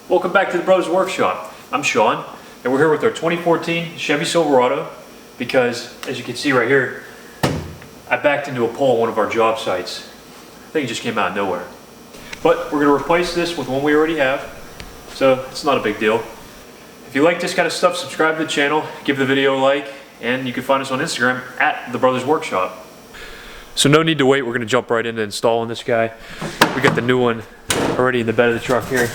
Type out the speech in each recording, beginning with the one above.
Welcome back to the Brothers Workshop. I'm Sean, and we're here with our 2014 Chevy Silverado because, as you can see right here, I backed into a pole at one of our job sites. I think it just came out of nowhere. But we're going to replace this with one we already have, so it's not a big deal. If you like this kind of stuff, subscribe to the channel, give the video a like, and you can find us on Instagram at the Brothers Workshop. So no need to wait, we're going to jump right into installing this guy. We got the new one already in the bed of the truck here.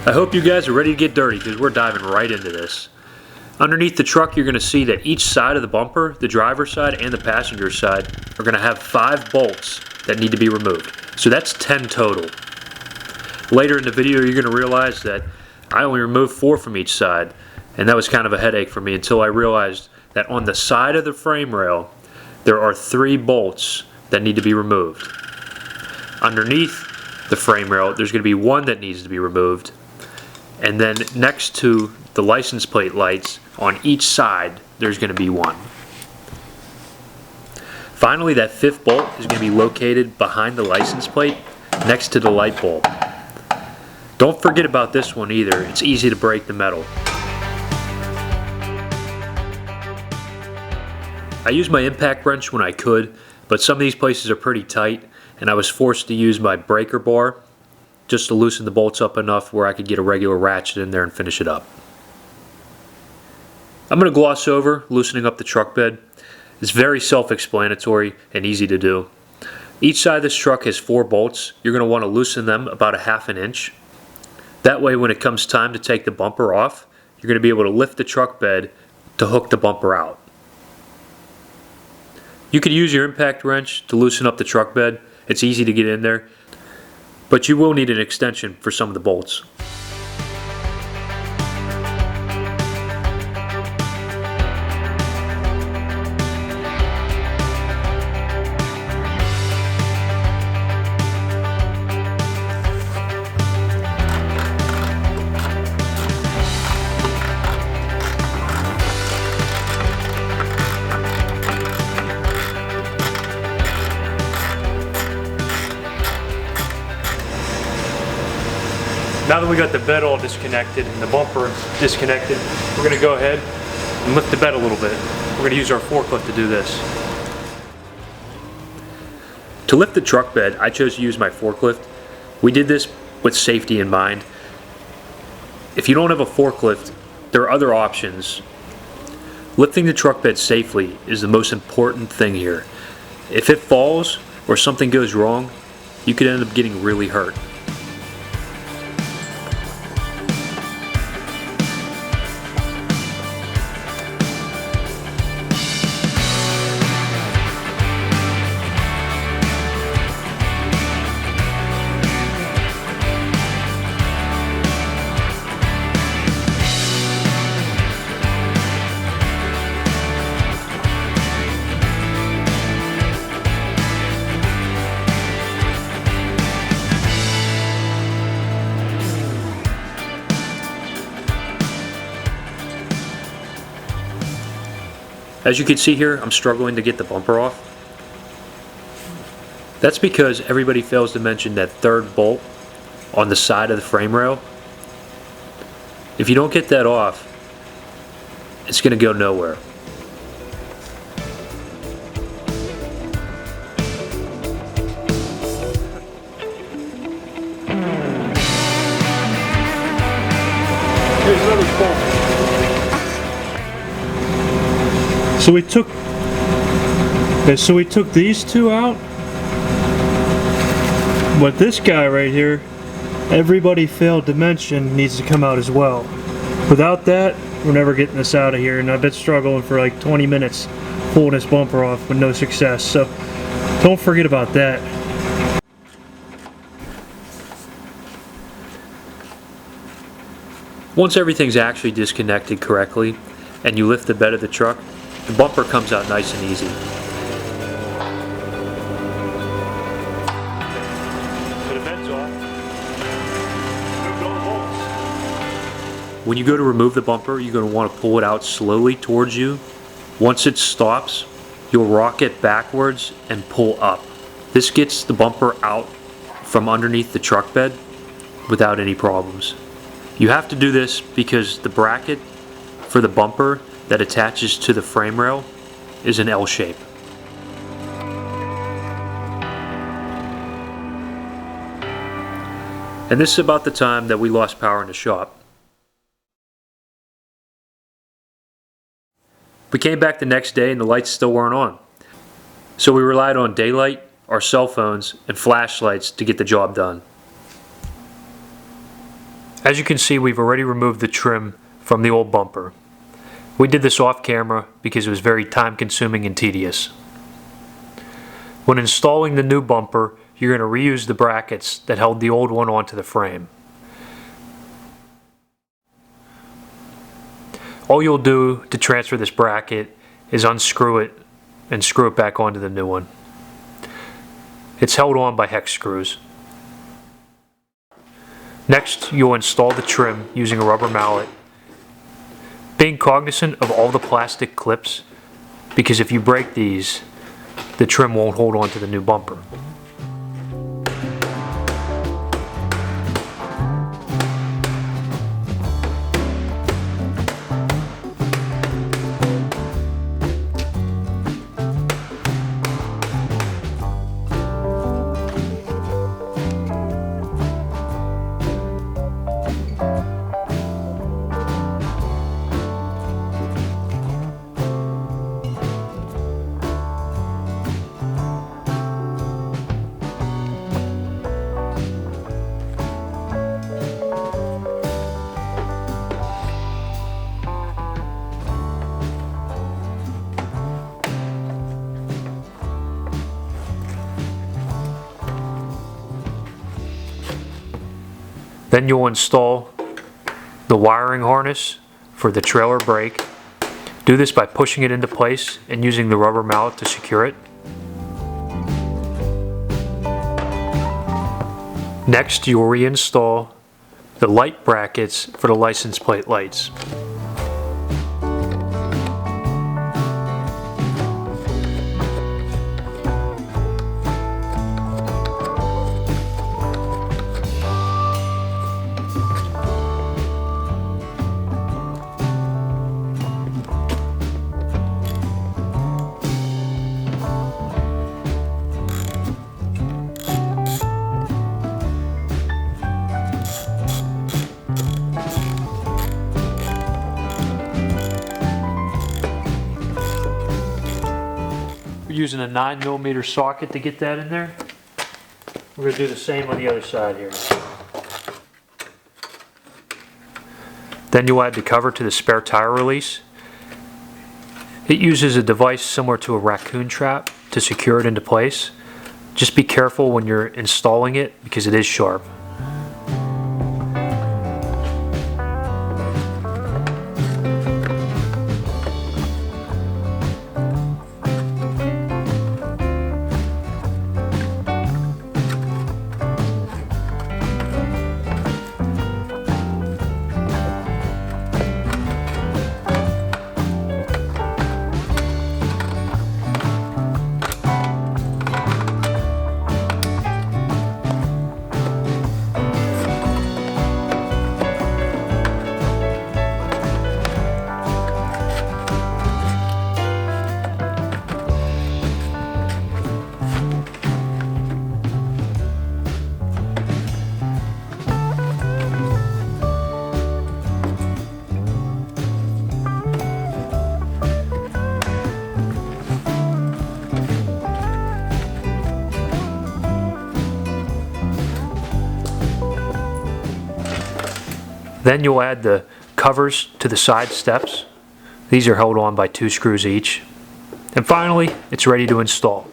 I hope you guys are ready to get dirty because we're diving right into this. Underneath the truck, you're going to see that each side of the bumper, the driver's side and the passenger side, are going to have 5 bolts that need to be removed. So that's 10 total. Later in the video, you're going to realize that I only removed 4 from each side, and that was kind of a headache for me until I realized that on the side of the frame rail, there are 3 bolts that need to be removed. Underneath the frame rail, there's going to be 1 that needs to be removed. And then next to the license plate lights on each side, there's going to be 1. Finally, that 5th bolt is going to be located behind the license plate next to the light bulb. Don't forget about this one either. It's easy to break the metal. I use my impact wrench when I could, but some of these places are pretty tight, and I was forced to use my breaker bar just to loosen the bolts up enough where I could get a regular ratchet in there and finish it up. I'm going to gloss over loosening up the truck bed. It's very self-explanatory and easy to do. Each side of this truck has 4 bolts. You're going to want to loosen them about 1/2 inch. That way when it comes time to take the bumper off, you're going to be able to lift the truck bed to hook the bumper out. You could use your impact wrench to loosen up the truck bed. It's easy to get in there. But you will need an extension for some of the bolts. Now that we got the bed all disconnected and the bumper disconnected, we're going to go ahead and lift the bed a little bit. We're going to use our forklift to do this. To lift the truck bed, I chose to use my forklift. We did this with safety in mind. If you don't have a forklift, there are other options. Lifting the truck bed safely is the most important thing here. If it falls or something goes wrong, you could end up getting really hurt. As you can see here, I'm struggling to get the bumper off. That's because everybody fails to mention that 3rd bolt on the side of the frame rail. If you don't get that off, it's going to go nowhere. Here's another bolt. So we took these 2 out, but this guy right here, everybody failed to mention, needs to come out as well. Without that, we're never getting this out of here, and I've been struggling for like 20 minutes pulling this bumper off with no success, so don't forget about that. Once everything's actually disconnected correctly and you lift the bed of the truck, the bumper comes out nice and easy. So the bed's off. Remove all the bolts. When you go to remove the bumper, you're going to want to pull it out slowly towards you. Once it stops, you'll rock it backwards and pull up. This gets the bumper out from underneath the truck bed without any problems. You have to do this because the bracket for the bumper that attaches to the frame rail is an L shape. And this is about the time that we lost power in the shop. We came back the next day and the lights still weren't on. So we relied on daylight, our cell phones, and flashlights to get the job done. As you can see, we've already removed the trim from the old bumper. We did this off camera because it was very time consuming and tedious. When installing the new bumper, you're going to reuse the brackets that held the old one onto the frame. All you'll do to transfer this bracket is unscrew it and screw it back onto the new one. It's held on by hex screws. Next, you'll install the trim using a rubber mallet, being cognizant of all the plastic clips, because if you break these, the trim won't hold on to the new bumper. Then you'll install the wiring harness for the trailer brake. Do this by pushing it into place and using the rubber mallet to secure it. Next, you'll reinstall the light brackets for the license plate lights. We're using a 9mm socket to get that in there. We're going to do the same on the other side here. Then you'll add the cover to the spare tire release. It uses a device similar to a raccoon trap to secure it into place. Just be careful when you're installing it because it is sharp. Then you'll add the covers to the side steps. These are held on by 2 screws each. And finally, it's ready to install.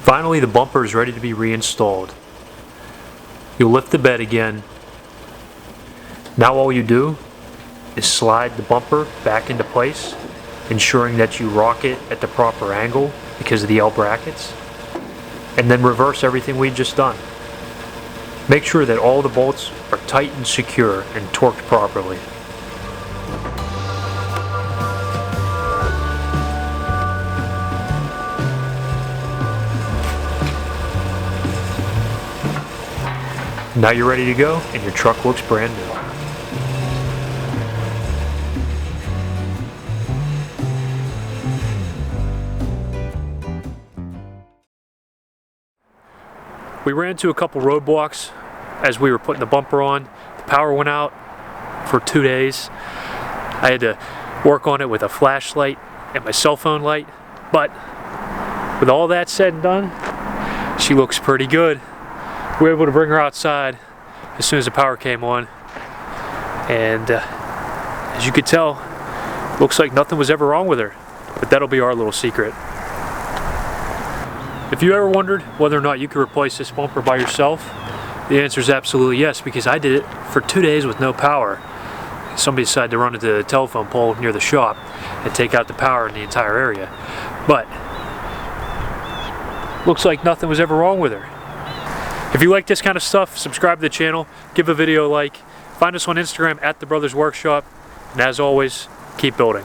Finally, the bumper is ready to be reinstalled. You'll lift the bed again. Now all you do is slide the bumper back into place, ensuring that you rock it at the proper angle because of the L brackets, and then reverse everything we've just done. Make sure that all the bolts are tight and secure and torqued properly. Now you're ready to go, and your truck looks brand new. We ran into a couple roadblocks as we were putting the bumper on. The power went out for 2 days. I had to work on it with a flashlight and my cell phone light, but with all that said and done, she looks pretty good. We were able to bring her outside as soon as the power came on, and as you could tell, looks like nothing was ever wrong with her, but that'll be our little secret. If you ever wondered whether or not you could replace this bumper by yourself, the answer is absolutely yes, because I did it for 2 days with no power. Somebody decided to run into the telephone pole near the shop and take out the power in the entire area, but looks like nothing was ever wrong with her. If you like this kind of stuff, subscribe to the channel, give a video a like, find us on Instagram at The Brothers Workshop, and as always, keep building.